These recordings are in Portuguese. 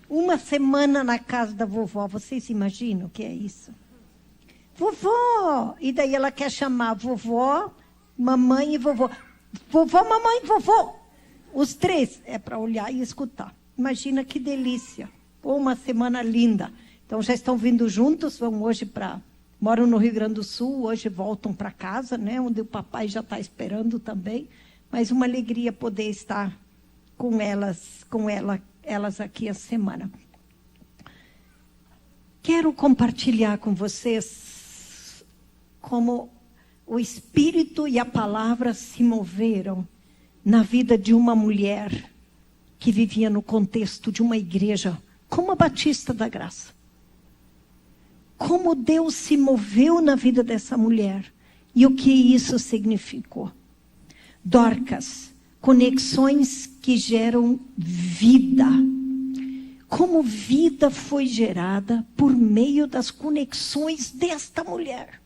uma semana na casa da vovó. Vocês imaginam o que é isso? Vovó! E daí ela quer chamar vovó, mamãe e vovó. Vovó, mamãe e vovô. Os três. É para olhar e escutar. Imagina que delícia. Pô, uma semana linda. Então já estão vindo juntos, vão hoje para... Moram no Rio Grande do Sul, hoje voltam para casa, né? Onde o papai já está esperando também. Mas uma alegria poder estar com elas aqui essa semana. Quero compartilhar com vocês como o Espírito e a palavra se moveram na vida de uma mulher que vivia no contexto de uma igreja como a Batista da Graça. Como Deus se moveu na vida dessa mulher e o que isso significou. Dorcas, conexões que geram vida. Como vida foi gerada por meio das conexões desta mulher.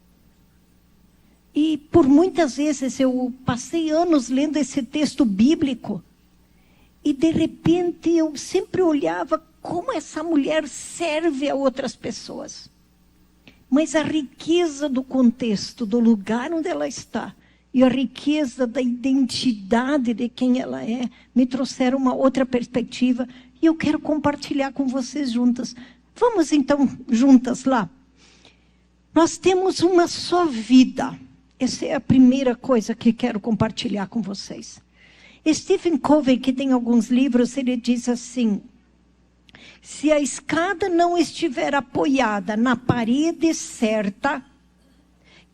E por muitas vezes eu passei anos lendo esse texto bíblico e de repente eu sempre olhava como essa mulher serve a outras pessoas. Mas a riqueza do contexto, do lugar onde ela está, e a riqueza da identidade de quem ela é, me trouxeram uma outra perspectiva. E eu quero compartilhar com vocês juntas. Vamos então juntas lá? Nós temos uma só vida. Essa é a primeira coisa que quero compartilhar com vocês. Stephen Covey, que tem alguns livros, ele diz assim: se a escada não estiver apoiada na parede certa,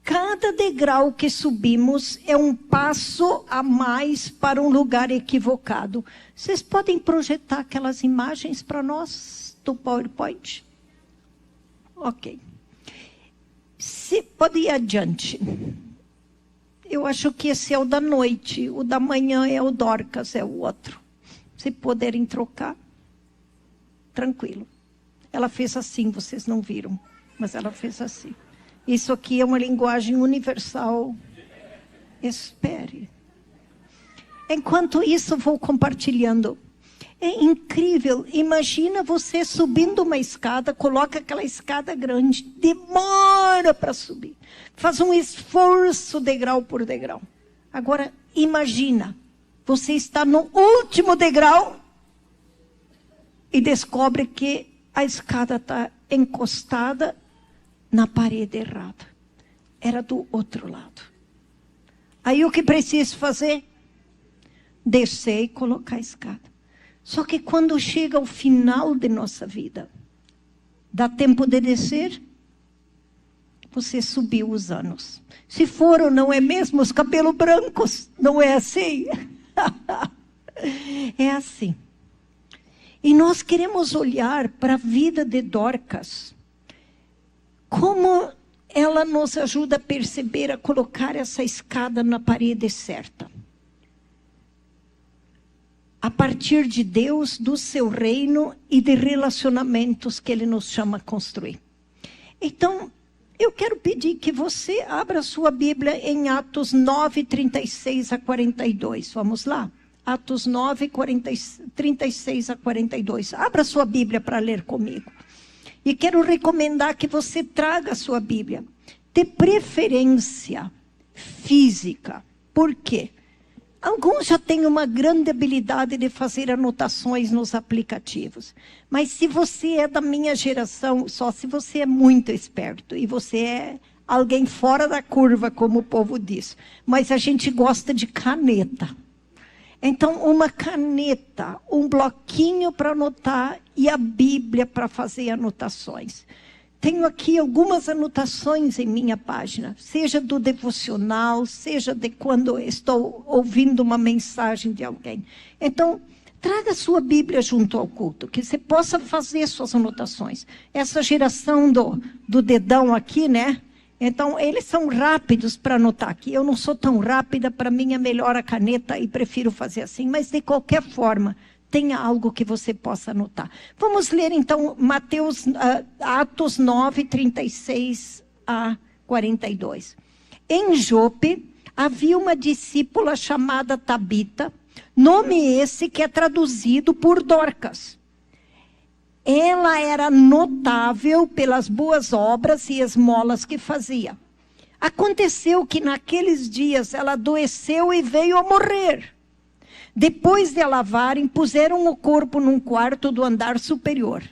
cada degrau que subimos é um passo a mais para um lugar equivocado. Vocês podem projetar aquelas imagens para nós do PowerPoint? Ok. Pode ir adiante. Eu acho que esse é o da noite. O da manhã é o Dorcas, é o outro. Se puderem trocar, tranquilo. Ela fez assim, vocês não viram, mas ela fez assim. Isso aqui é uma linguagem universal. Espere. Enquanto isso, vou compartilhando. É incrível. Imagina você subindo uma escada, coloca aquela escada grande, demora para subir. Faz um esforço degrau por degrau. Agora, imagina, você está no último degrau e descobre que a escada está encostada na parede errada. Era do outro lado. Aí o que preciso fazer? Descer e colocar a escada. Só que quando chega ao final de nossa vida, dá tempo de descer? Você subiu os anos. Se foram, não é mesmo? Os cabelos brancos. Não é assim? É assim. E nós queremos olhar para a vida de Dorcas. Como ela nos ajuda a perceber, a colocar essa escada na parede certa. A partir de Deus, do seu reino e de relacionamentos que Ele nos chama a construir. Então, eu quero pedir que você abra sua Bíblia em Atos 9, 36 a 42. Vamos lá? Atos 9, 36 a 42. Abra sua Bíblia para ler comigo. E quero recomendar que você traga a sua Bíblia. De preferência física. Por quê? Alguns já têm uma grande habilidade de fazer anotações nos aplicativos. Mas se você é da minha geração, só se você é muito esperto. E você é alguém fora da curva, como o povo diz. Mas a gente gosta de caneta. Então, uma caneta, um bloquinho para anotar e a Bíblia para fazer anotações. Tenho aqui algumas anotações em minha página, seja do devocional, seja de quando estou ouvindo uma mensagem de alguém. Então, traga sua Bíblia junto ao culto, que você possa fazer suas anotações. Essa geração do dedão aqui, né? Então, eles são rápidos para anotar aqui. Eu não sou tão rápida, para mim é melhor a caneta e prefiro fazer assim. Mas, de qualquer forma, tenha algo que você possa anotar. Vamos ler, então, Atos 9, 36 a 42. Em Jope, havia uma discípula chamada Tabita, nome esse que é traduzido por Dorcas. Ela era notável pelas boas obras e esmolas que fazia. Aconteceu que naqueles dias ela adoeceu e veio a morrer. Depois de a lavarem, puseram o corpo num quarto do andar superior.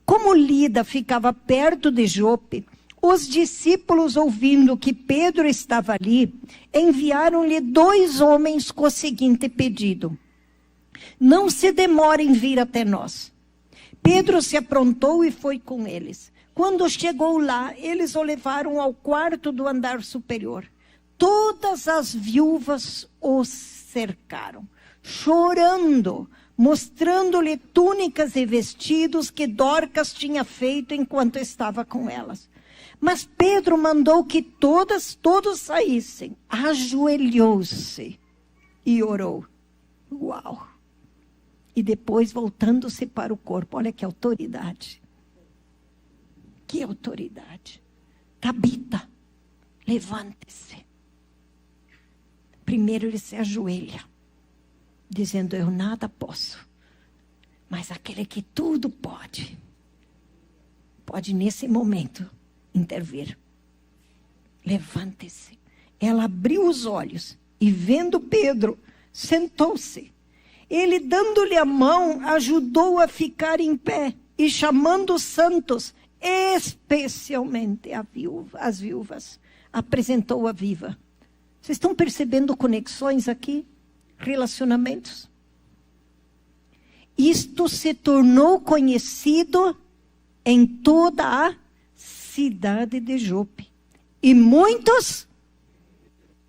Como Lida ficava perto de Jope, os discípulos, ouvindo que Pedro estava ali, enviaram-lhe 2 homens com o seguinte pedido: não se demore em vir até nós. Pedro se aprontou e foi com eles. Quando chegou lá, eles o levaram ao quarto do andar superior. Todas as viúvas o cercaram, chorando, mostrando-lhe túnicas e vestidos que Dorcas tinha feito enquanto estava com elas. Mas Pedro mandou que todos saíssem. Ajoelhou-se e orou. Uau! E depois, voltando-se para o corpo, olha que autoridade. Que autoridade. Tabita, levante-se. Primeiro ele se ajoelha, dizendo: eu nada posso, mas aquele que tudo pode nesse momento intervir. Levante-se. Ela abriu os olhos e, vendo Pedro, sentou-se. Ele, dando-lhe a mão, ajudou a ficar em pé e, chamando os santos, especialmente as viúvas, apresentou-a viva. Vocês estão percebendo conexões aqui? Relacionamentos? Isto se tornou conhecido em toda a cidade de Jope. E muitos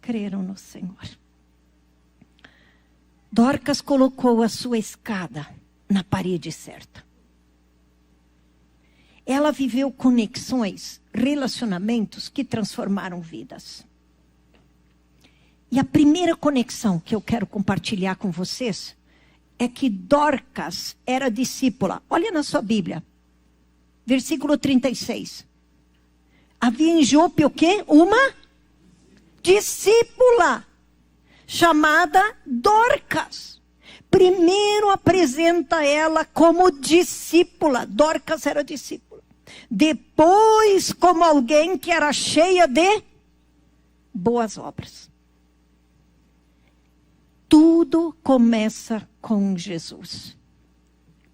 creram no Senhor. Dorcas colocou a sua escada na parede certa. Ela viveu conexões, relacionamentos que transformaram vidas. E a primeira conexão que eu quero compartilhar com vocês é que Dorcas era discípula. Olha na sua Bíblia, versículo 36. Havia em Jope o quê? Uma discípula chamada Dorcas. Primeiro apresenta ela como discípula. Dorcas era discípula. Depois, como alguém que era cheia de boas obras. Tudo começa com Jesus.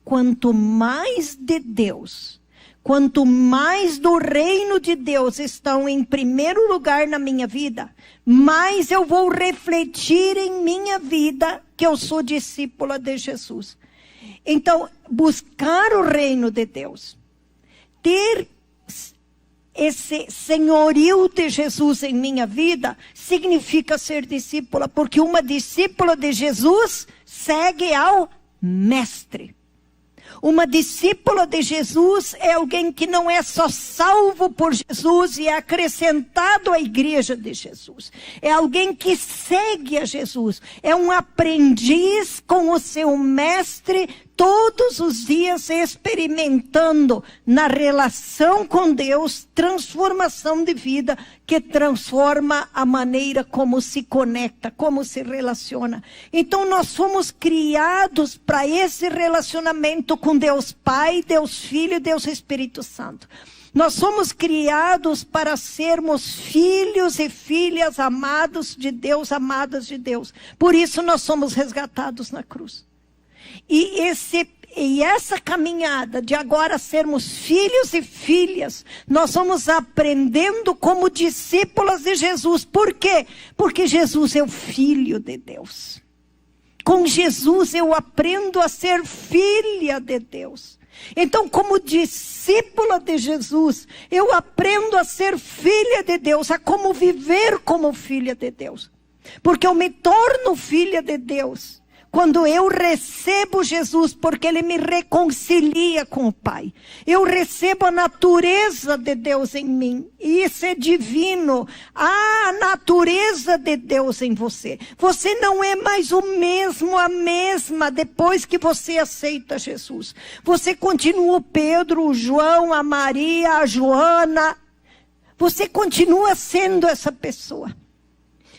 Quanto mais de Deus, quanto mais do reino de Deus estão em primeiro lugar na minha vida, mais eu vou refletir em minha vida que eu sou discípula de Jesus. Então, buscar o reino de Deus, ter esse senhorio de Jesus em minha vida, significa ser discípula, porque uma discípula de Jesus segue ao mestre. Uma discípula de Jesus é alguém que não é só salvo por Jesus e é acrescentado à igreja de Jesus. É alguém que segue a Jesus. É um aprendiz com o seu mestre todos os dias experimentando na relação com Deus, transformação de vida que transforma a maneira como se conecta, como se relaciona. Então nós fomos criados para esse relacionamento com Deus Pai, Deus Filho e Deus Espírito Santo. Nós somos criados para sermos filhos e filhas amados de Deus, amadas de Deus. Por isso nós somos resgatados na cruz. E essa caminhada de agora sermos filhos e filhas, nós vamos aprendendo como discípulas de Jesus. Por quê? Porque Jesus é o Filho de Deus. Com Jesus eu aprendo a ser filha de Deus. Então, como discípula de Jesus, eu aprendo a ser filha de Deus, a como viver como filha de Deus. Porque eu me torno filha de Deus quando eu recebo Jesus, porque Ele me reconcilia com o Pai. Eu recebo a natureza de Deus em mim. E isso é divino. A natureza de Deus em você. Você não é mais o mesmo, a mesma, depois que você aceita Jesus. Você continua o Pedro, o João, a Maria, a Joana. Você continua sendo essa pessoa.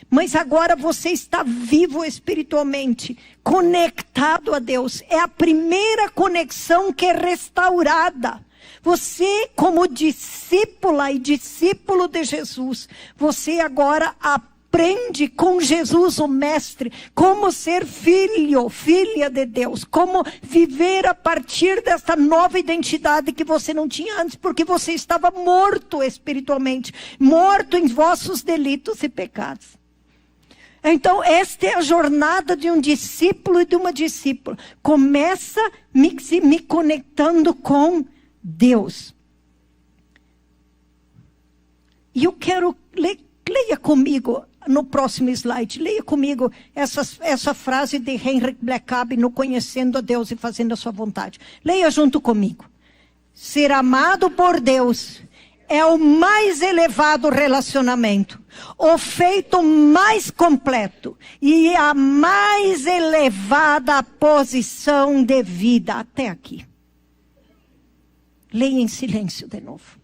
Mas agora você está vivo espiritualmente, conectado a Deus. É a primeira conexão que é restaurada. Você, como discípula e discípulo de Jesus, você agora aprende com Jesus, o Mestre, como ser filho, filha de Deus, como viver a partir dessa nova identidade que você não tinha antes, porque você estava morto espiritualmente, morto em vossos delitos e pecados. Então, esta é a jornada de um discípulo e de uma discípula. Começa me conectando com Deus. E eu quero, leia comigo no próximo slide, leia comigo essa frase de Henrik Blackaby no Conhecendo a Deus e Fazendo a Sua Vontade. Leia junto comigo. Ser amado por Deus é o mais elevado relacionamento, o feito mais completo e a mais elevada posição de vida. Até aqui. Leia em silêncio de novo.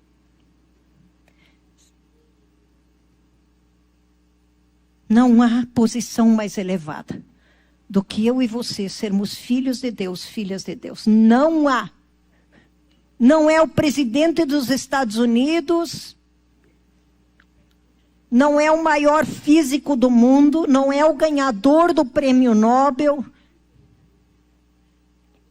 Não há posição mais elevada do que eu e você sermos filhos de Deus, filhas de Deus. Não há. Não é o presidente dos Estados Unidos, não é o maior físico do mundo, não é o ganhador do prêmio Nobel.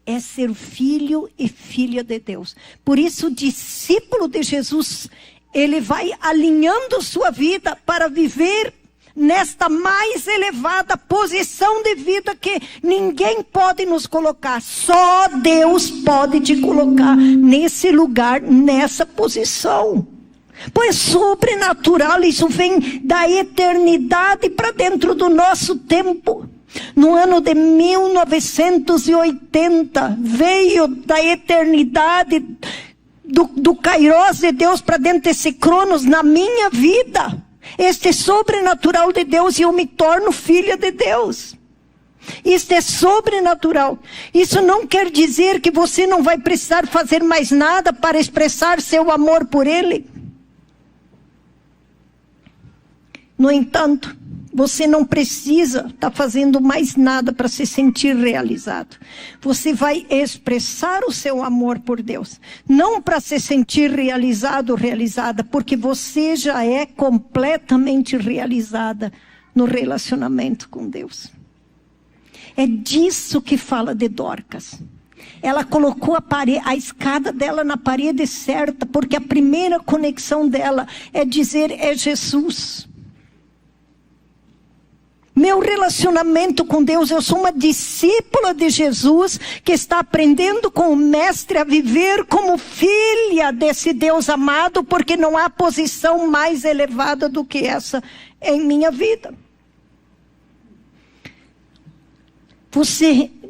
É ser filho e filha de Deus. Por isso, o discípulo de Jesus, ele vai alinhando sua vida para viver nesta mais elevada posição de vida que ninguém pode nos colocar. Só Deus pode te colocar nesse lugar, nessa posição. Pois sobrenatural, isso vem da eternidade para dentro do nosso tempo. No ano de 1980, veio da eternidade, do Kairos de Deus para dentro desse Cronos na minha vida. Este sobrenatural de Deus e eu me torno filha de Deus. Isto é sobrenatural. Isso não quer dizer que você não vai precisar fazer mais nada para expressar seu amor por Ele. No entanto, você não precisa estar fazendo mais nada para se sentir realizado. Você vai expressar o seu amor por Deus. Não para se sentir realizado ou realizada, porque você já é completamente realizada no relacionamento com Deus. É disso que fala de Dorcas. Ela colocou a escada dela na parede certa, porque a primeira conexão dela é dizer, é Jesus. Meu relacionamento com Deus, eu sou uma discípula de Jesus que está aprendendo com o Mestre a viver como filha desse Deus amado, porque não há posição mais elevada do que essa em minha vida.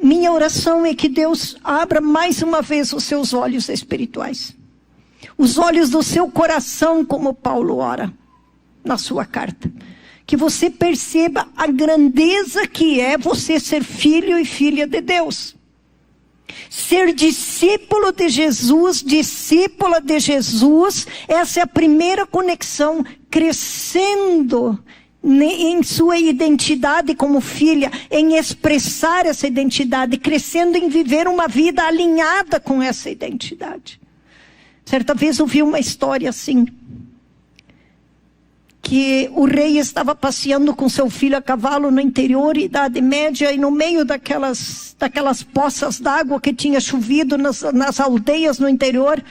Minha oração é que Deus abra mais uma vez os seus olhos espirituais. Os olhos do seu coração, como Paulo ora na sua carta. Que você perceba a grandeza que é você ser filho e filha de Deus. Ser discípulo de Jesus, discípula de Jesus, essa é a primeira conexão, crescendo em sua identidade como filha, em expressar essa identidade, crescendo em viver uma vida alinhada com essa identidade. Certa vez eu vi uma história assim, que o rei estava passeando com seu filho a cavalo no interior, Idade Média, e no meio daquelas poças d'água que tinha chovido nas aldeias no interior,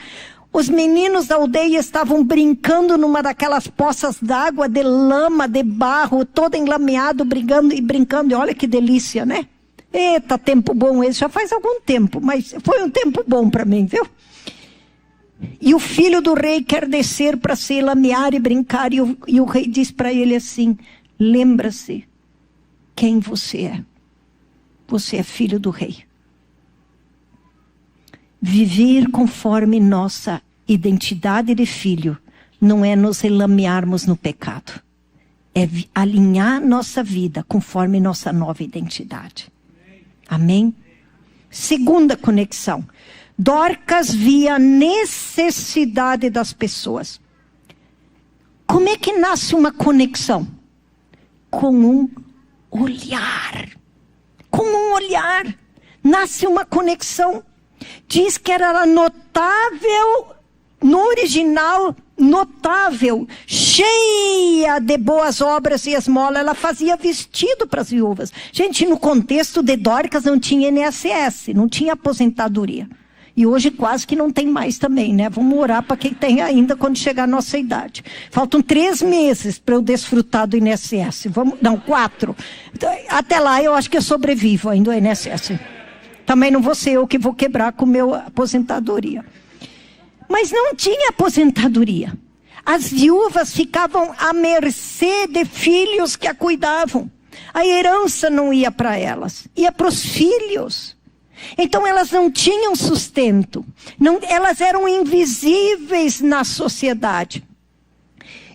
os meninos da aldeia estavam brincando numa daquelas poças d'água de lama, de barro, todo enlameado, brincando, e olha que delícia, né? Eita, tempo bom esse, já faz algum tempo, mas foi um tempo bom para mim, viu? E o filho do rei quer descer para se lamear e brincar. E o rei diz para ele assim, lembra-se quem você é. Você é filho do rei. Viver conforme nossa identidade de filho não é nos relamearmos no pecado. É alinhar nossa vida conforme nossa nova identidade. Amém? Segunda conexão. Dorcas via a necessidade das pessoas. Como é que nasce uma conexão? com um olhar. Com um olhar. Nasce uma conexão. Diz que era notável, no original, notável, cheia de boas obras e esmola. Ela fazia vestido para as viúvas. Gente, no contexto de Dorcas não tinha INSS, não tinha aposentadoria. E hoje quase que não tem mais também, né? Vamos orar para quem tem ainda quando chegar a nossa idade. Faltam 3 meses para eu desfrutar do INSS. 4. Até lá eu acho que eu sobrevivo ainda ao INSS. Também não vou ser eu que vou quebrar com a minha aposentadoria. Mas não tinha aposentadoria. As viúvas ficavam à mercê de filhos que a cuidavam. A herança não ia para elas, ia para os filhos. Então elas não tinham sustento. Elas eram invisíveis na sociedade.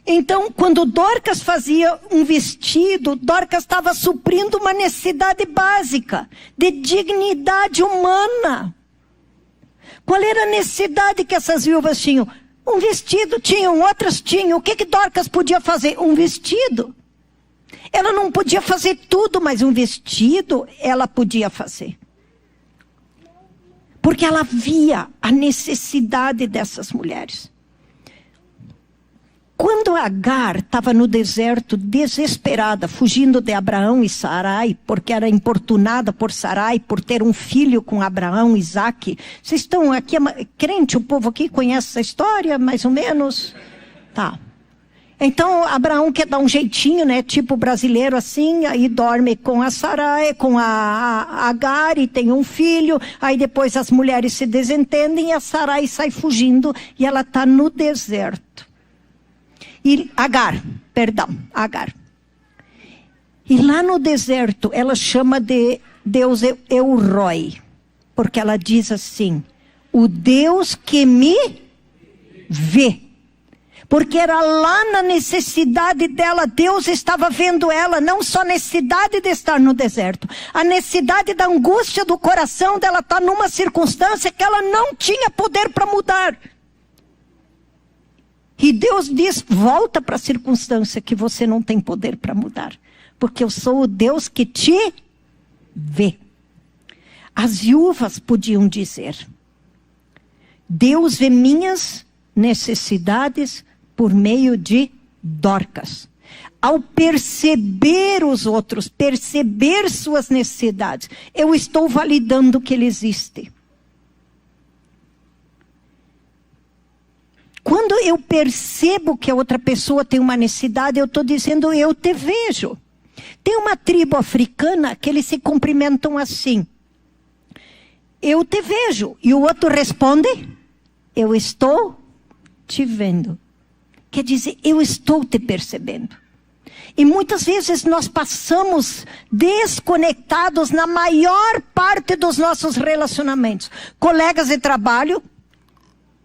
Então, quando Dorcas fazia um vestido, Dorcas estava suprindo uma necessidade básica de dignidade humana. Qual era a necessidade que essas viúvas tinham? Um vestido tinham, outras tinham. O que Dorcas podia fazer? Um vestido. Ela não podia fazer tudo, mas um vestido ela podia fazer. Porque ela via a necessidade dessas mulheres. Quando Agar estava no deserto, desesperada, fugindo de Abraão e Sarai, porque era importunada por Sarai, por ter um filho com Abraão e Isaque. Vocês estão aqui, crente, o povo aqui conhece essa história, mais ou menos? Tá. Então, Abraão quer dar um jeitinho, né, tipo brasileiro assim, aí dorme com a Sarai, com a Agar e tem um filho, aí depois as mulheres se desentendem e a Sarai sai fugindo e ela está no deserto. Agar. E lá no deserto, ela chama de Deus El-Roi, porque ela diz assim, o Deus que me vê. Porque era lá na necessidade dela, Deus estava vendo ela, não só a necessidade de estar no deserto, a necessidade da angústia do coração dela estar numa circunstância que ela não tinha poder para mudar. E Deus diz, volta para a circunstância que você não tem poder para mudar. Porque eu sou o Deus que te vê. As viúvas podiam dizer, Deus vê minhas necessidades por meio de Dorcas. Ao perceber os outros, perceber suas necessidades, eu estou validando que ele existe. Quando eu percebo que a outra pessoa tem uma necessidade, eu estou dizendo, eu te vejo. Tem uma tribo africana que eles se cumprimentam assim. Eu te vejo. E o outro responde, eu estou te vendo. Quer dizer, eu estou te percebendo. E muitas vezes nós passamos desconectados na maior parte dos nossos relacionamentos. Colegas de trabalho,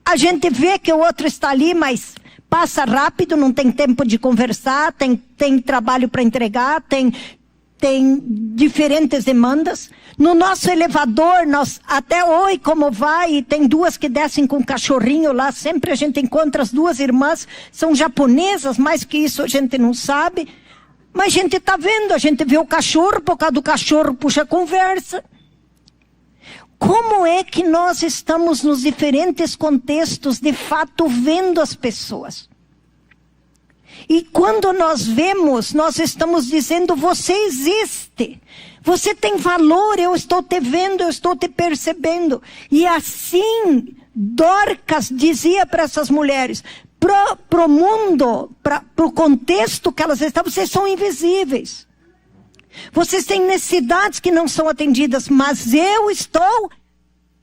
a gente vê que o outro está ali, mas passa rápido, não tem tempo de conversar, tem trabalho para entregar, tem diferentes demandas. No nosso elevador, nós até oi, como vai? E tem 2 que descem com um cachorrinho lá, sempre a gente encontra as 2 irmãs, são japonesas, mais que isso a gente não sabe. Mas a gente está vendo, a gente vê o cachorro, por causa do cachorro puxa a conversa. Como é que nós estamos nos diferentes contextos, de fato, vendo as pessoas? E quando nós vemos, nós estamos dizendo, você existe. Você tem valor, eu estou te vendo, eu estou te percebendo. E assim, Dorcas dizia para essas mulheres, para o mundo, para o contexto que elas estavam, vocês são invisíveis. Vocês têm necessidades que não são atendidas, mas eu estou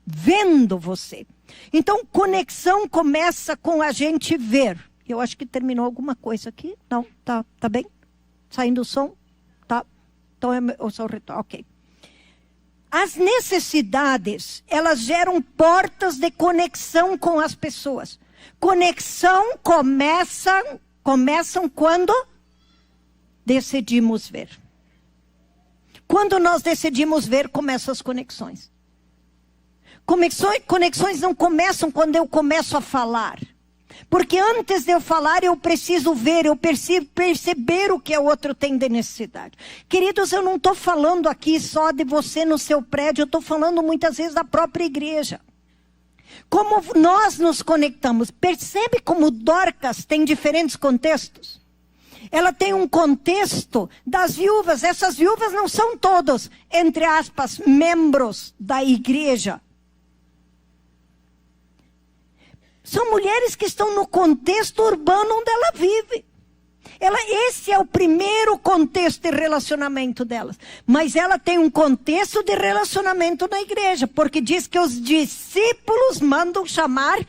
vendo você. Então, conexão começa com a gente ver. Eu acho que terminou alguma coisa aqui. Não? Tá bem? Saindo o som? Tá. Então, o som retorna. Ok. As necessidades, elas geram portas de conexão com as pessoas. Conexão começam quando decidimos ver. Quando nós decidimos ver, começam as conexões. Conexões não começam quando eu começo a falar. Porque antes de eu falar, eu preciso ver, eu preciso perceber o que o outro tem de necessidade. Queridos, eu não estou falando aqui só de você no seu prédio, eu estou falando muitas vezes da própria igreja. Como nós nos conectamos. Percebe como Dorcas tem diferentes contextos? Ela tem um contexto das viúvas. Essas viúvas não são todos, entre aspas, membros da igreja. São mulheres que estão no contexto urbano onde ela vive. Esse é o primeiro contexto de relacionamento delas. Mas ela tem um contexto de relacionamento na igreja. Porque diz que os discípulos mandam chamar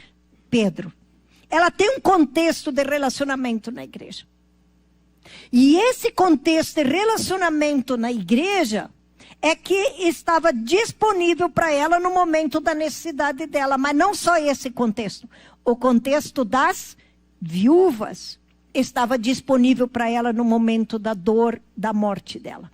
Pedro. Ela tem um contexto de relacionamento na igreja. E esse contexto de relacionamento na igreja é que estava disponível para ela no momento da necessidade dela. Mas não só esse contexto. O contexto das viúvas estava disponível para ela no momento da dor, da morte dela.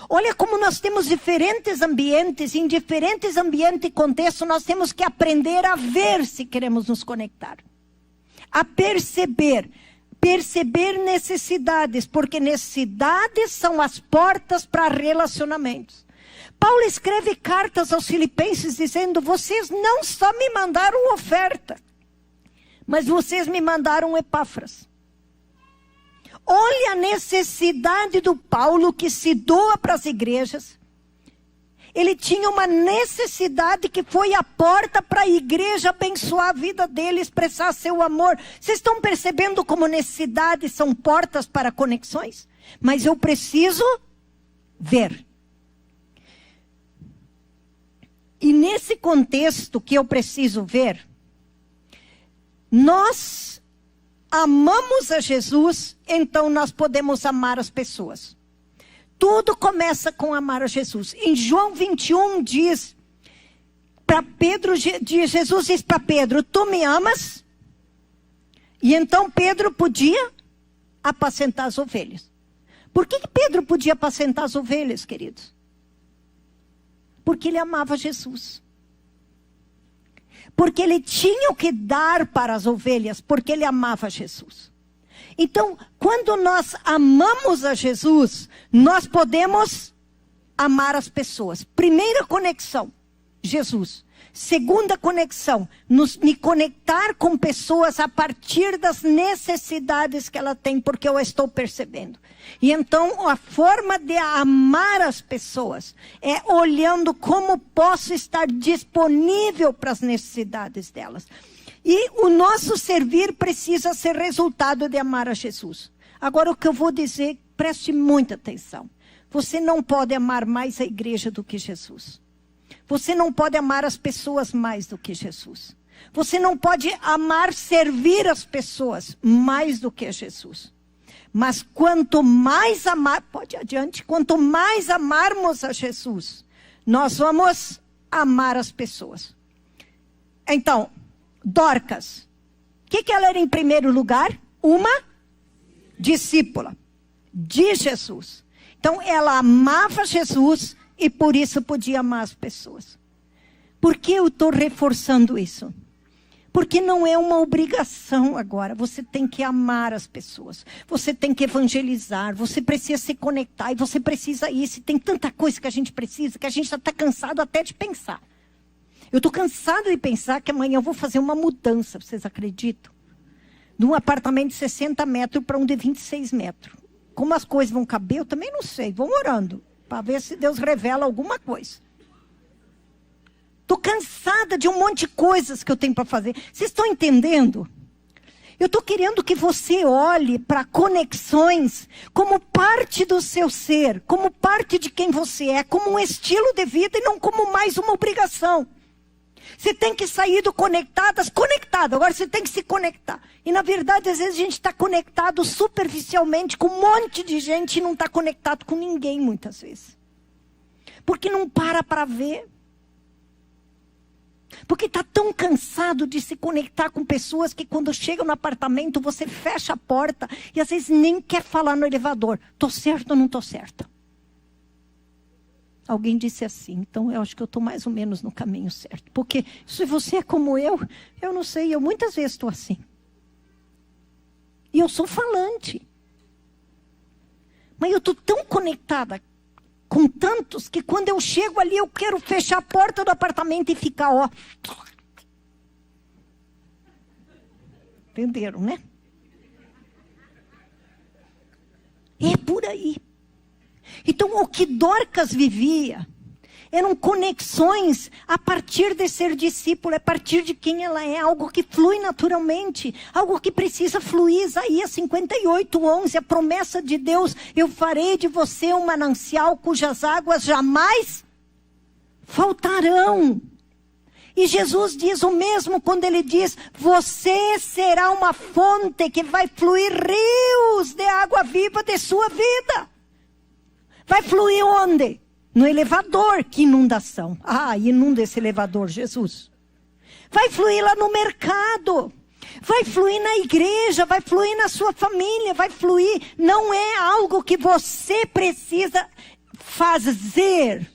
Olha como nós temos diferentes ambientes, em diferentes ambientes e contextos, nós temos que aprender a ver se queremos nos conectar. A perceber necessidades, porque necessidades são as portas para relacionamentos. Paulo escreve cartas aos filipenses dizendo, vocês não só me mandaram oferta, mas vocês me mandaram Epáfras. Olha a necessidade do Paulo que se doa para as igrejas. Ele tinha uma necessidade que foi a porta para a igreja abençoar a vida dele, expressar seu amor. Vocês estão percebendo como necessidades são portas para conexões? Mas eu preciso ver. E nesse contexto que eu preciso ver, nós amamos a Jesus, então nós podemos amar as pessoas. Tudo começa com amar a Jesus. Em João 21 diz para Pedro, Jesus diz para Pedro, tu me amas? E então Pedro podia apacentar as ovelhas. Por que Pedro podia apacentar as ovelhas, queridos? Porque ele amava Jesus. Porque ele tinha o que dar para as ovelhas, porque ele amava Jesus. Então, quando nós amamos a Jesus, nós podemos amar as pessoas. Primeira conexão, Jesus. Segunda conexão, me conectar com pessoas a partir das necessidades que ela tem, porque eu estou percebendo. E então, a forma de amar as pessoas é olhando como posso estar disponível para as necessidades delas. E o nosso servir precisa ser resultado de amar a Jesus. Agora, o que eu vou dizer, preste muita atenção. Você não pode amar mais a igreja do que Jesus. Você não pode amar as pessoas mais do que Jesus. Você não pode amar, servir as pessoas mais do que Jesus. Mas quanto mais amar, pode ir adiante, quanto mais amarmos a Jesus, nós vamos amar as pessoas. Então, Dorcas, o que ela era em primeiro lugar? Uma discípula de Jesus. Então, ela amava Jesus e por isso podia amar as pessoas. Por que eu estou reforçando isso? Porque não é uma obrigação agora. Você tem que amar as pessoas. Você tem que evangelizar. Você precisa se conectar. E você precisa isso. E tem tanta coisa que a gente precisa que a gente já está cansado até de pensar. Eu estou cansado de pensar que amanhã eu vou fazer uma mudança. Vocês acreditam? De um apartamento de 60 metros para um de 26 metros. Como as coisas vão caber, eu também não sei. Vão orando. Para ver se Deus revela alguma coisa. Estou cansada de um monte de coisas que eu tenho para fazer. Vocês estão entendendo? Eu estou querendo que você olhe para conexões como parte do seu ser, como parte de quem você é, como um estilo de vida e não como mais uma obrigação. Você tem que sair do conectado. Agora você tem que se conectar. E na verdade, às vezes a gente está conectado superficialmente com um monte de gente e não está conectado com ninguém muitas vezes. Porque não para ver. Porque está tão cansado de se conectar com pessoas que quando chega no apartamento você fecha a porta e às vezes nem quer falar no elevador. Estou certo ou não estou certa? Alguém disse assim, então eu acho que eu estou mais ou menos no caminho certo. Porque se você é como eu não sei, eu muitas vezes estou assim. E eu sou falante. Mas eu estou tão conectada com tantos que quando eu chego ali eu quero fechar a porta do apartamento e ficar, ó. Entenderam, né? É por aí. Então, o que Dorcas vivia eram conexões a partir de ser discípulo, a partir de quem ela é, algo que flui naturalmente, algo que precisa fluir. Isaías 58:11, a promessa de Deus: eu farei de você um manancial cujas águas jamais faltarão. E Jesus diz o mesmo quando ele diz: você será uma fonte que vai fluir rios de água viva de sua vida. Vai fluir onde? No elevador. Que inundação. Inunda esse elevador, Jesus. Vai fluir lá no mercado. Vai fluir na igreja, vai fluir na sua família, vai fluir. Não é algo que você precisa fazer.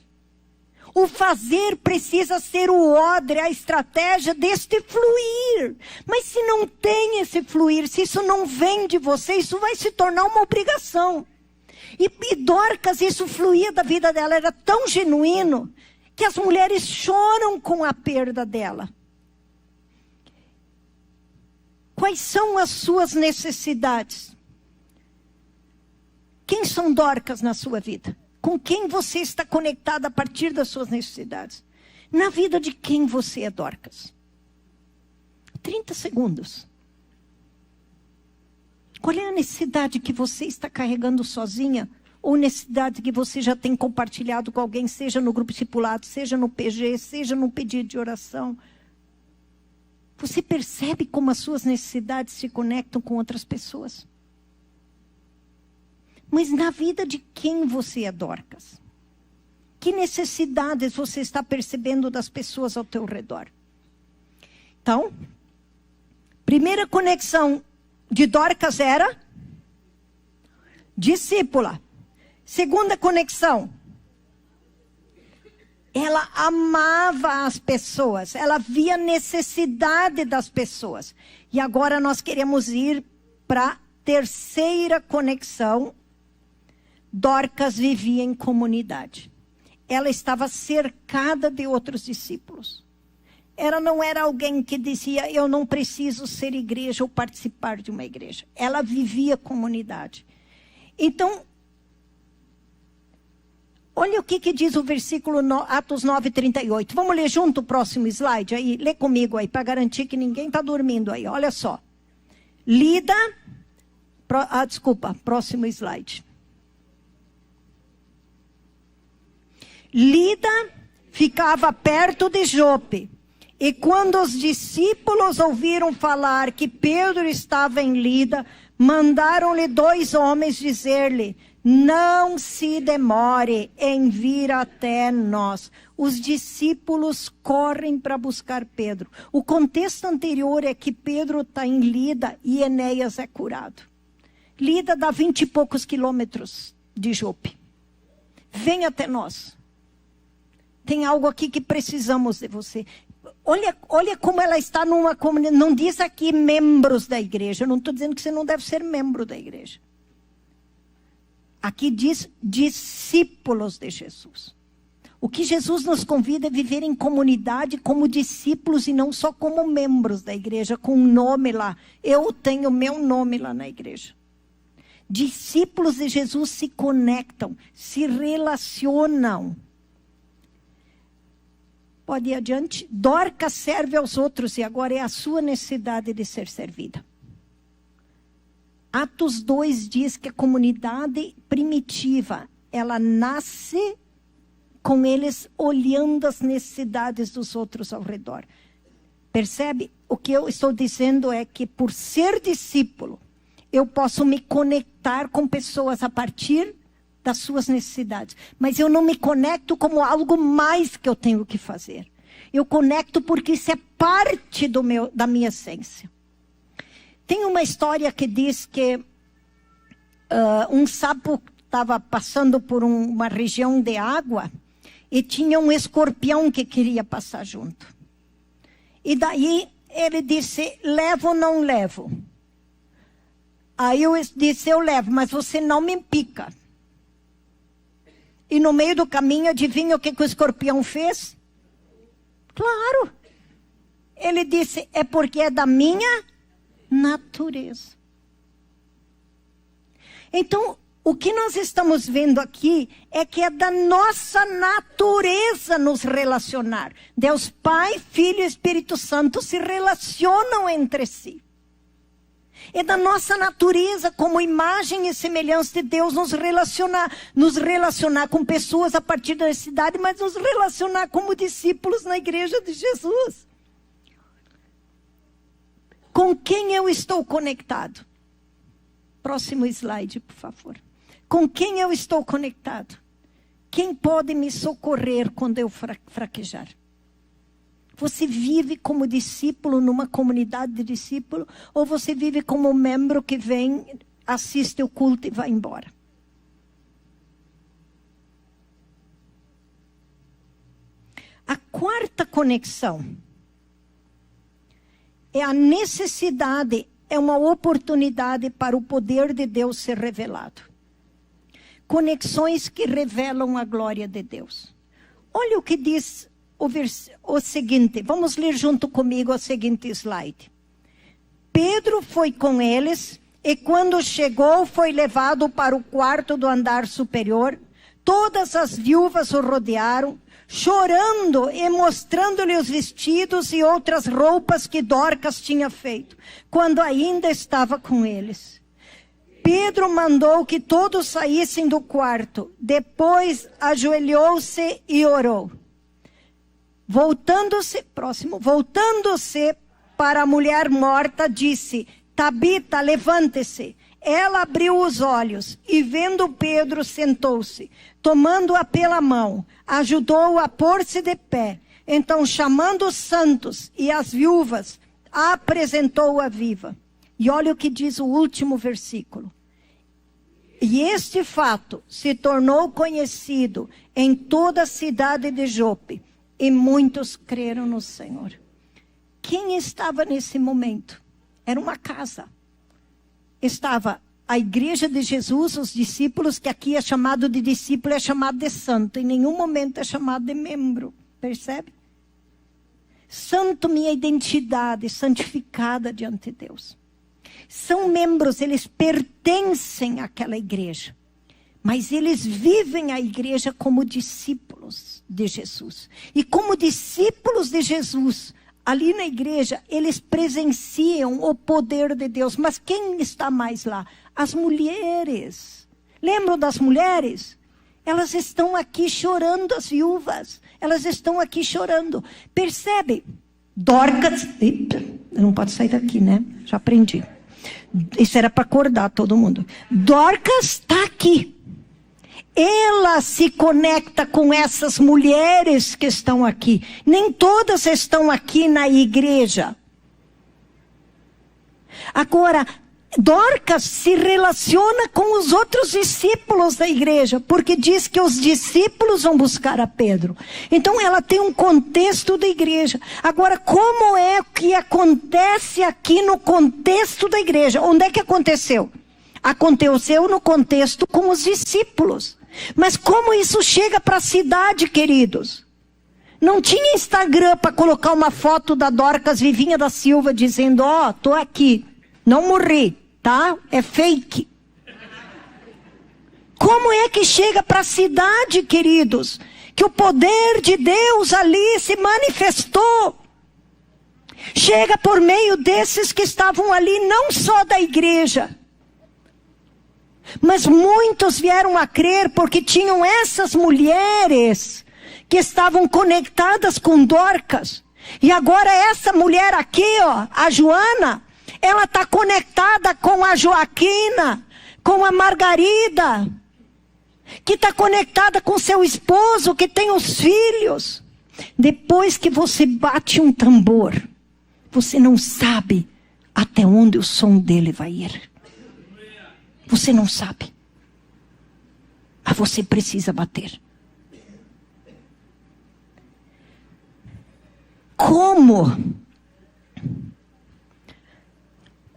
O fazer precisa ser o odre, a estratégia deste fluir. Mas se não tem esse fluir, se isso não vem de você, isso vai se tornar uma obrigação. E Dorcas, isso fluía da vida dela, era tão genuíno, que as mulheres choram com a perda dela. Quais são as suas necessidades? Quem são Dorcas na sua vida? Com quem você está conectado a partir das suas necessidades? Na vida de quem você é Dorcas? 30 segundos. Qual é a necessidade que você está carregando sozinha? Ou necessidade que você já tem compartilhado com alguém, seja no grupo discipulado, seja no PG, seja no pedido de oração? Você percebe como as suas necessidades se conectam com outras pessoas? Mas na vida de quem você é Dorcas? Que necessidades você está percebendo das pessoas ao teu redor? Então, primeira conexão de Dorcas era discípula. Segunda conexão, ela amava as pessoas, ela via necessidade das pessoas. E agora nós queremos ir para a terceira conexão. Dorcas vivia em comunidade. Ela estava cercada de outros discípulos. Ela não era alguém que dizia: eu não preciso ser igreja ou participar de uma igreja. Ela vivia comunidade. Então, olha o que diz o versículo Atos 9:38. Vamos ler junto o próximo slide aí? Lê comigo aí, para garantir que ninguém está dormindo aí. Olha só. Lida. Próximo slide. Lida ficava perto de Jope. E quando os discípulos ouviram falar que Pedro estava em Lida, mandaram-lhe 2 homens dizer-lhe: não se demore em vir até nós. Os discípulos correm para buscar Pedro. O contexto anterior é que Pedro está em Lida e Enéas é curado. Lida dá 20 e poucos quilômetros de Jope. Vem até nós. Tem algo aqui que precisamos de você. Olha como ela está numa comunidade. Não diz aqui membros da igreja. Eu não estou dizendo que você não deve ser membro da igreja. Aqui diz discípulos de Jesus. O que Jesus nos convida é viver em comunidade como discípulos e não só como membros da igreja, com um nome lá. Eu tenho meu nome lá na igreja. Discípulos de Jesus se conectam, se relacionam. Pode ir adiante. Dorcas serve aos outros e agora é a sua necessidade de ser servida. Atos 2 diz que a comunidade primitiva, ela nasce com eles olhando as necessidades dos outros ao redor. Percebe? O que eu estou dizendo é que por ser discípulo, eu posso me conectar com pessoas a partir das suas necessidades. Mas eu não me conecto como algo mais que eu tenho que fazer. Eu conecto porque isso é parte da minha essência. Tem uma história que diz que um sapo estava passando por uma região de água e tinha um escorpião que queria passar junto. E daí ele disse: levo ou não levo? Aí eu disse, eu levo, mas você não me pica. E no meio do caminho, adivinha o que o escorpião fez? Claro. Ele disse, é porque é da minha natureza. Então, o que nós estamos vendo aqui é que é da nossa natureza nos relacionar. Deus Pai, Filho e Espírito Santo se relacionam entre si. É da nossa natureza, como imagem e semelhança de Deus, nos relacionar com pessoas a partir da necessidade, mas nos relacionar como discípulos na igreja de Jesus. Com quem eu estou conectado? Próximo slide, por favor. Com quem eu estou conectado? Quem pode me socorrer quando eu fraquejar? Você vive como discípulo numa comunidade de discípulo, ou você vive como membro que vem, assiste o culto e vai embora? A quarta conexão é a necessidade, é uma oportunidade para o poder de Deus ser revelado. Conexões que revelam a glória de Deus. Olha o que diz o seguinte, vamos ler junto comigo o seguinte slide. Pedro foi com eles e quando chegou foi levado para o quarto do andar superior. Todas as viúvas o rodearam, chorando e mostrando-lhe os vestidos e outras roupas que Dorcas tinha feito, quando ainda estava com eles. Pedro mandou que todos saíssem do quarto. Depois ajoelhou-se e orou. Voltando-se para a mulher morta, disse, Tabita, levante-se. Ela abriu os olhos e vendo Pedro, sentou-se. Tomando-a pela mão, ajudou-a a pôr-se de pé. Então, chamando os santos e as viúvas, apresentou-a viva. E olha o que diz o último versículo. E este fato se tornou conhecido em toda a cidade de Jope. E muitos creram no Senhor. Quem estava nesse momento? Era uma casa. Estava a igreja de Jesus, os discípulos, que aqui é chamado de discípulo, é chamado de santo. Em nenhum momento é chamado de membro. Percebe? Santo, minha identidade, santificada diante de Deus. São membros, eles pertencem àquela igreja. Mas eles vivem a igreja como discípulos de Jesus. E como discípulos de Jesus, ali na igreja, eles presenciam o poder de Deus. Mas quem está mais lá? As mulheres. Lembram das mulheres? Elas estão aqui chorando, as viúvas. Elas estão aqui chorando. Percebe? Dorcas. Eita, não pode sair daqui, né? Já aprendi. Isso era para acordar todo mundo. Dorcas está aqui. Ela se conecta com essas mulheres que estão aqui. Nem todas estão aqui na igreja. Agora, Dorcas se relaciona com os outros discípulos da igreja, porque diz que os discípulos vão buscar a Pedro. Então ela tem um contexto da igreja. Agora, como é que acontece aqui no contexto da igreja? Onde é que aconteceu? Aconteceu no contexto com os discípulos. Mas como isso chega para a cidade, queridos? Não tinha Instagram para colocar uma foto da Dorcas Vivinha da Silva dizendo, tô aqui, não morri, tá? É fake. Como é que chega para a cidade, queridos? Que o poder de Deus ali se manifestou. Chega por meio desses que estavam ali, não só da igreja. Mas muitos vieram a crer porque tinham essas mulheres que estavam conectadas com Dorcas. E agora essa mulher aqui, a Joana, ela está conectada com a Joaquina, com a Margarida, que está conectada com seu esposo, que tem os filhos. Depois que você bate um tambor, você não sabe até onde o som dele vai ir. Você não sabe. Mas você precisa bater. Como?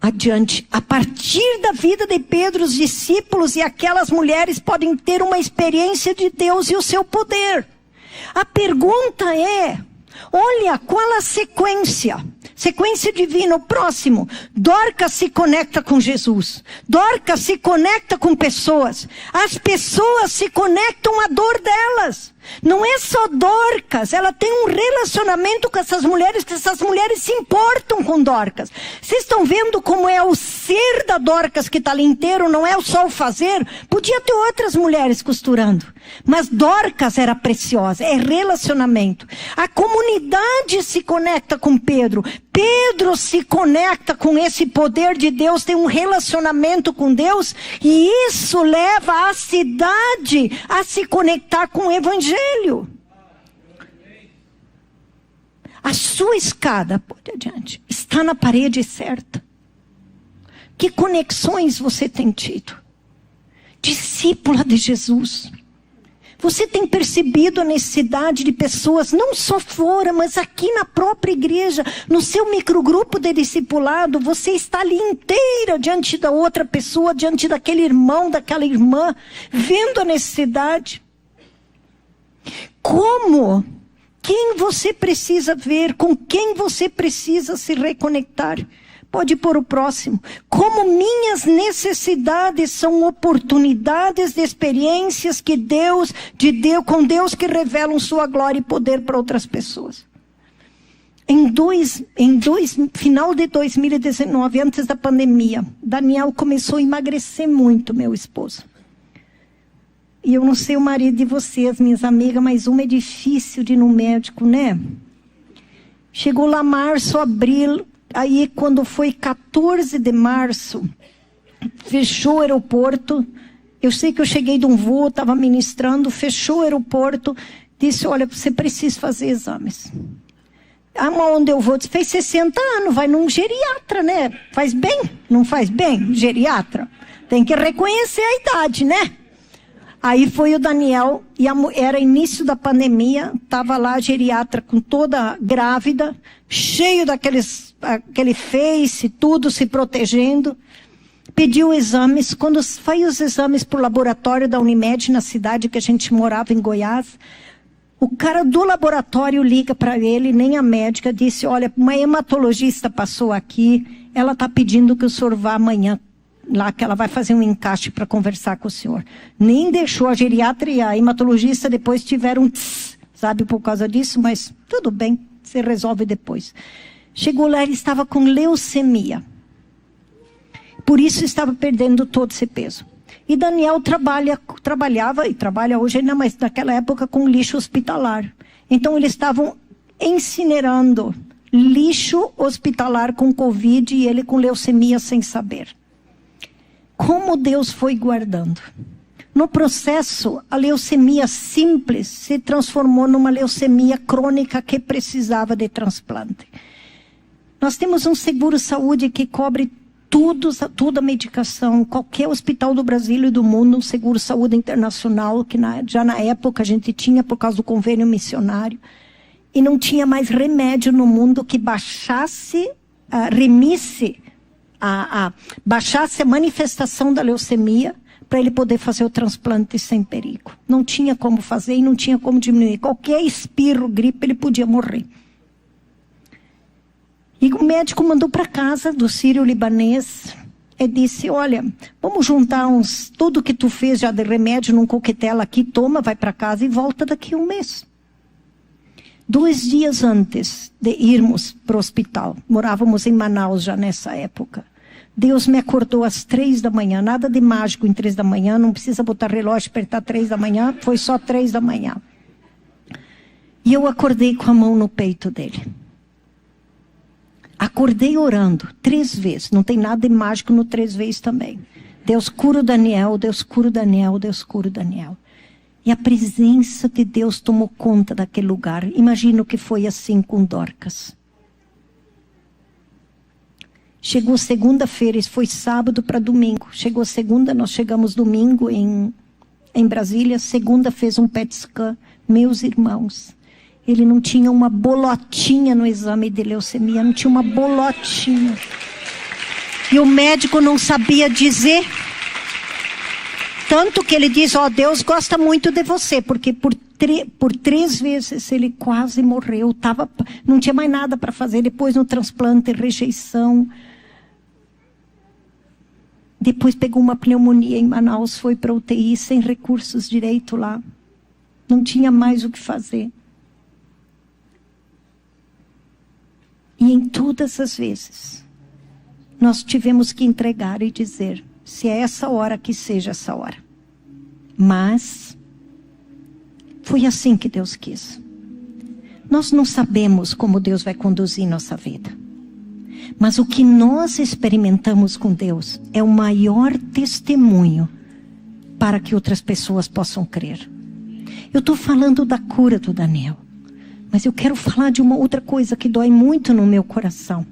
adiante. A partir da vida de Pedro, os discípulos e aquelas mulheres podem ter uma experiência de Deus e o seu poder. A pergunta é, olha, qual a sequência? Sequência divina, o próximo. Dorcas se conecta com Jesus. Dorcas se conecta com pessoas. As pessoas se conectam à dor delas. Não é só Dorcas, ela tem um relacionamento com essas mulheres, que essas mulheres se importam com Dorcas. Vocês estão vendo como é o ser da Dorcas que está ali inteiro, não é só o fazer? Podia ter outras mulheres costurando, mas Dorcas era preciosa, é relacionamento. A comunidade se conecta com Pedro. Pedro se conecta com esse poder de Deus, tem um relacionamento com Deus, e isso leva a cidade a se conectar com o Evangelho. A sua escada, pode adiante, está na parede certa. Que conexões você tem tido? Discípula de Jesus. Você tem percebido a necessidade de pessoas, não só fora, mas aqui na própria igreja, no seu microgrupo de discipulado, você está ali inteira diante da outra pessoa, diante daquele irmão, daquela irmã, vendo a necessidade. Como? Quem você precisa ver? Com quem você precisa se reconectar? Pode pôr o próximo. Como minhas necessidades são oportunidades de experiências que com Deus que revelam sua glória e poder para outras pessoas. Final de 2019, antes da pandemia, Daniel começou a emagrecer muito, meu esposo. E eu não sei o marido de vocês, minhas amigas, mas uma é difícil de ir no médico, né? Chegou lá março, abril. Aí, quando foi 14 de março, fechou o aeroporto. Eu sei que eu cheguei de um voo, estava ministrando, fechou o aeroporto. Disse, olha, você precisa fazer exames. Onde eu vou? Fez 60 anos, vai num geriatra, né? Faz bem? Não faz bem? Geriatra. Tem que reconhecer a idade, né? Aí foi o Daniel, e era início da pandemia, estava lá a geriatra com toda grávida, cheio aquele face, tudo se protegendo. Pediu exames, quando faz os exames para o laboratório da Unimed, na cidade que a gente morava, em Goiás, o cara do laboratório liga para ele, nem a médica, disse, olha, uma hematologista passou aqui, ela está pedindo que o senhor vá amanhã lá, que ela vai fazer um encaixe para conversar com o senhor. Nem deixou a geriatra e a hematologista depois tiveram sabe, por causa disso, mas tudo bem, se resolve depois. Chegou lá, ele estava com leucemia. Por isso estava perdendo todo esse peso. E Daniel trabalhava e trabalha hoje ainda, mas naquela época com lixo hospitalar. Então eles estavam incinerando lixo hospitalar com Covid e ele com leucemia sem saber. Como Deus foi guardando. No processo, a leucemia simples se transformou numa leucemia crônica que precisava de transplante. Nós temos um seguro-saúde que cobre toda a medicação. Qualquer hospital do Brasil e do mundo, um seguro-saúde internacional, que já na época a gente tinha por causa do convênio missionário. E não tinha mais remédio no mundo que baixasse, baixasse a manifestação da leucemia para ele poder fazer o transplante sem perigo. Não tinha como fazer e não tinha como diminuir. Qualquer espirro, gripe, ele podia morrer. E o médico mandou para casa do sírio-libanês e disse, olha, vamos juntar tudo que tu fez já de remédio num coquetel aqui, toma, vai para casa e volta daqui a um mês. 2 dias antes de irmos para o hospital, morávamos em Manaus já nessa época, Deus me acordou às 3 da manhã, nada de mágico em 3 da manhã, não precisa botar relógio, apertar 3 da manhã, foi só 3 da manhã. E eu acordei com a mão no peito dele. Acordei orando 3 vezes, não tem nada de mágico no 3 vezes também. Deus cura o Daniel, Deus cura o Daniel, Deus cura o Daniel. E a presença de Deus tomou conta daquele lugar. Imagino que foi assim com Dorcas. Chegou segunda-feira, isso foi sábado para domingo. Chegou segunda, nós chegamos domingo em Brasília. Segunda fez um PET scan. Meus irmãos, ele não tinha uma bolotinha no exame de leucemia, não tinha uma bolotinha. E o médico não sabia dizer. Tanto que ele diz, Deus gosta muito de você, porque por 3 vezes ele quase morreu. Não tinha mais nada para fazer. Depois no transplante, rejeição. Depois pegou uma pneumonia em Manaus, foi para UTI, sem recursos direito lá. Não tinha mais o que fazer. E em todas as vezes, nós tivemos que entregar e dizer, se é essa hora, que seja essa hora. Mas, foi assim que Deus quis. Nós não sabemos como Deus vai conduzir nossa vida. Mas o que nós experimentamos com Deus é o maior testemunho para que outras pessoas possam crer. Eu estou falando da cura do Daniel. Mas eu quero falar de uma outra coisa que dói muito no meu coração.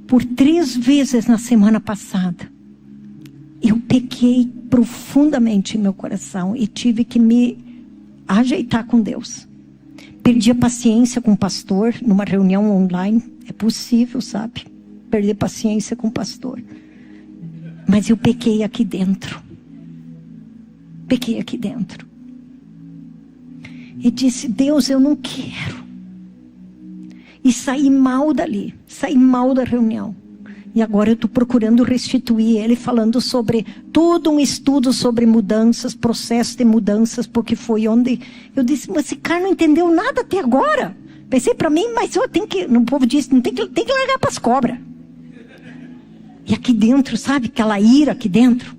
Por 3 vezes na semana passada, eu pequei profundamente em meu coração e tive que me ajeitar com Deus. Perdi a paciência com o pastor numa reunião online. É possível, sabe? Perder paciência com o pastor. Mas eu pequei aqui dentro. Pequei aqui dentro. E disse, Deus, eu não quero. E saí mal dali. Saí mal da reunião. E agora eu estou procurando restituir ele, falando sobre todo um estudo sobre mudanças, processo de mudanças, porque foi onde eu disse, mas esse cara não entendeu nada até agora. Pensei para mim, mas eu tenho que, o povo disse, não tem que largar para as cobras. E aqui dentro, sabe, aquela ira aqui dentro.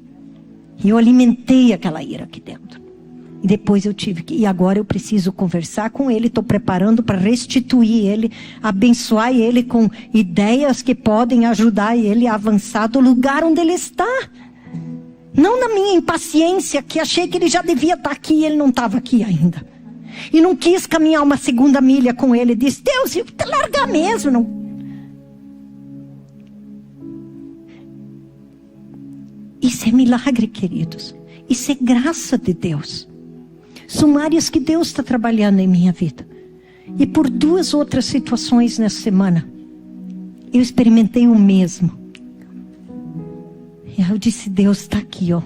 E eu alimentei aquela ira aqui dentro. E depois eu tive que, e agora eu preciso conversar com ele, estou preparando para restituir ele, abençoar ele com ideias que podem ajudar ele a avançar do lugar onde ele está. Não na minha impaciência, que achei que ele já devia estar aqui e ele não estava aqui ainda. E não quis caminhar uma 2ª milha com ele. Disse, Deus, eu vou largar mesmo. Não. Isso é milagre, queridos. Isso é graça de Deus. São áreas que Deus está trabalhando em minha vida. E por 2 outras situações nessa semana, eu experimentei o mesmo. E eu disse, Deus está aqui, ó.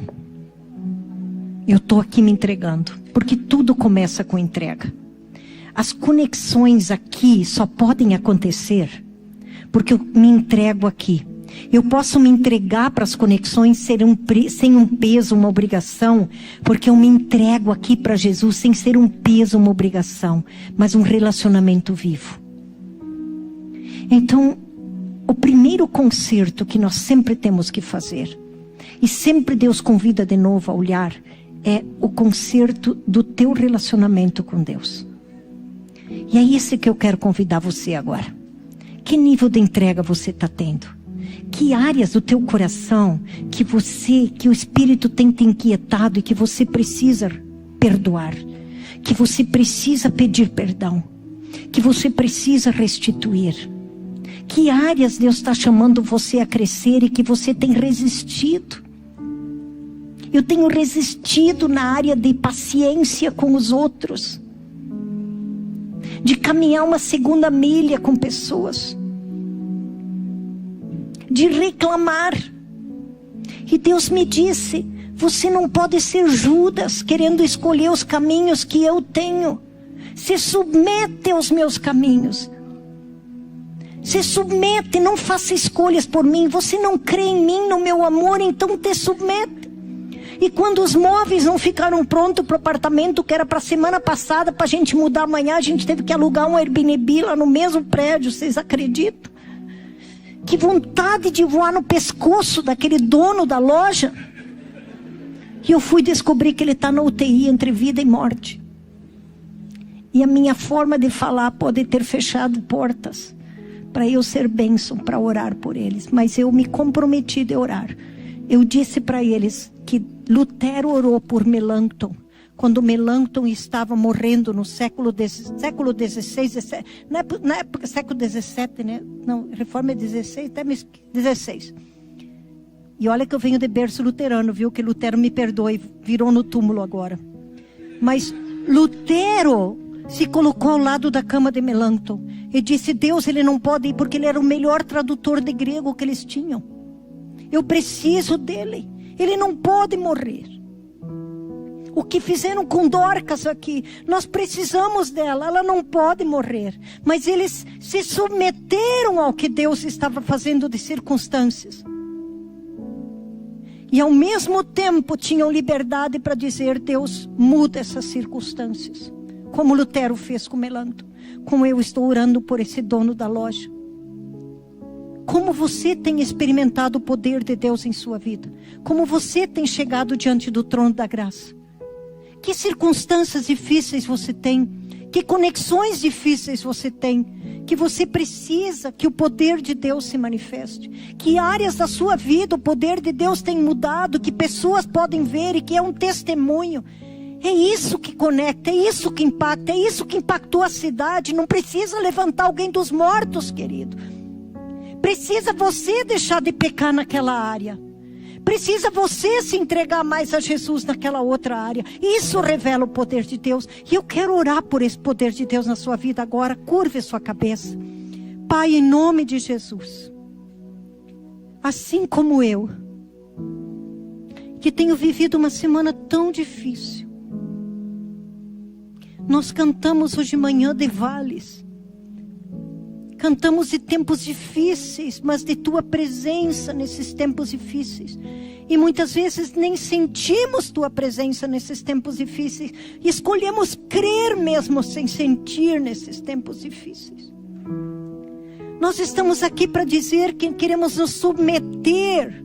Eu estou aqui me entregando. Porque tudo começa com entrega. As conexões aqui só podem acontecer porque eu me entrego aqui. Eu posso me entregar para as conexões sem um peso, uma obrigação, porque eu me entrego aqui para Jesus sem ser um peso, uma obrigação, mas um relacionamento vivo. Então, o primeiro conserto que nós sempre temos que fazer, e sempre Deus convida de novo a olhar, é o conserto do teu relacionamento com Deus. E é isso que eu quero convidar você agora. Que nível de entrega você está tendo? Que áreas do teu coração que o Espírito tem te inquietado e que você precisa perdoar, que você precisa pedir perdão, que você precisa restituir? Que áreas Deus está chamando você a crescer e que você tem resistido? Eu tenho resistido na área de paciência com os outros, de caminhar uma 2ª milha com pessoas, de reclamar. E Deus me disse, você não pode ser Judas, querendo escolher os caminhos que eu tenho. Se submete aos meus caminhos. Se submete, não faça escolhas por mim. Você não crê em mim, no meu amor, então te submete. E quando os móveis não ficaram prontos para o apartamento, que era para a semana passada, para a gente mudar amanhã, a gente teve que alugar um Airbnb lá no mesmo prédio, vocês acreditam? Que vontade de voar no pescoço daquele dono da loja. E eu fui descobrir que ele está na UTI entre vida e morte. E a minha forma de falar pode ter fechado portas para eu ser bênção, para orar por eles. Mas eu me comprometi de orar. Eu disse para eles que Lutero orou por Melanchthon, quando Melanchthon estava morrendo no século XVI, na época século XVII, né? Não, reforma é 16, até 16. E olha que eu venho de berço luterano, viu? Que Lutero me perdoe, virou no túmulo agora. Mas Lutero se colocou ao lado da cama de Melanchthon e disse: Deus, ele não pode ir porque ele era o melhor tradutor de grego que eles tinham. Eu preciso dele. Ele não pode morrer. O que fizeram com Dorcas aqui, nós precisamos dela, ela não pode morrer. Mas eles se submeteram ao que Deus estava fazendo de circunstâncias. E ao mesmo tempo tinham liberdade para dizer: Deus, muda essas circunstâncias. Como Lutero fez com Melanchthon. Como eu estou orando por esse dono da loja. Como você tem experimentado o poder de Deus em sua vida? Como você tem chegado diante do trono da graça? Que circunstâncias difíceis você tem? Que conexões difíceis você tem? Que você precisa que o poder de Deus se manifeste? Que áreas da sua vida o poder de Deus tem mudado? Que pessoas podem ver e que é um testemunho? É isso que conecta, é isso que impacta, é isso que impactou a cidade. Não precisa levantar alguém dos mortos, querido. Precisa você deixar de pecar naquela área. Precisa você se entregar mais a Jesus naquela outra área. Isso revela o poder de Deus. E eu quero orar por esse poder de Deus na sua vida agora. Curve sua cabeça. Pai, em nome de Jesus. Assim como eu, que tenho vivido uma semana tão difícil. Nós cantamos hoje de manhã de vales. Cantamos de tempos difíceis, mas de tua presença nesses tempos difíceis. E muitas vezes nem sentimos tua presença nesses tempos difíceis. E escolhemos crer mesmo sem sentir nesses tempos difíceis. Nós estamos aqui para dizer que queremos nos submeter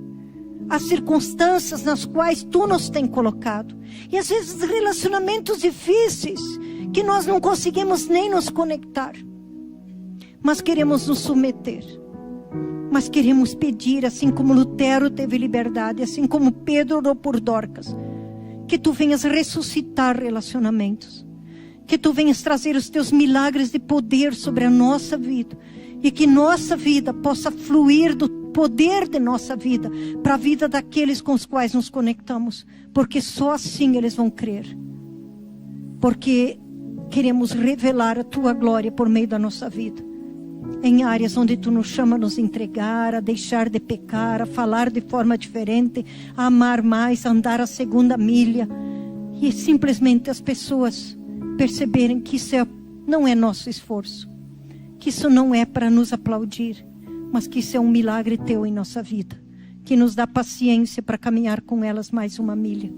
às circunstâncias nas quais tu nos tem colocado. E às vezes relacionamentos difíceis que nós não conseguimos nem nos conectar. Mas queremos nos submeter. Mas queremos pedir, assim como Lutero teve liberdade, assim como Pedro orou por Dorcas, que tu venhas ressuscitar relacionamentos. Que tu venhas trazer os teus milagres de poder sobre a nossa vida. E que nossa vida possa fluir do poder de nossa vida para a vida daqueles com os quais nos conectamos. Porque só assim eles vão crer. Porque queremos revelar a tua glória por meio da nossa vida. Em áreas onde tu nos chama a nos entregar, a deixar de pecar, a falar de forma diferente, a amar mais, a andar a segunda milha. E simplesmente as pessoas perceberem que isso não é nosso esforço. Que isso não é para nos aplaudir, mas que isso é um milagre teu em nossa vida. Que nos dá paciência para caminhar com elas mais uma milha.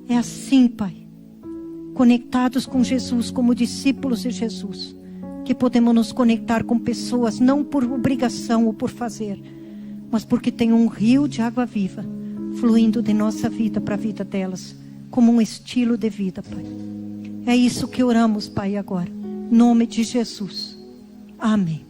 É assim, Pai. Conectados com Jesus, como discípulos de Jesus. Que podemos nos conectar com pessoas, não por obrigação ou por fazer, mas porque tem um rio de água viva, fluindo de nossa vida para a vida delas, como um estilo de vida, Pai. É isso que oramos, Pai, agora. Em nome de Jesus. Amém.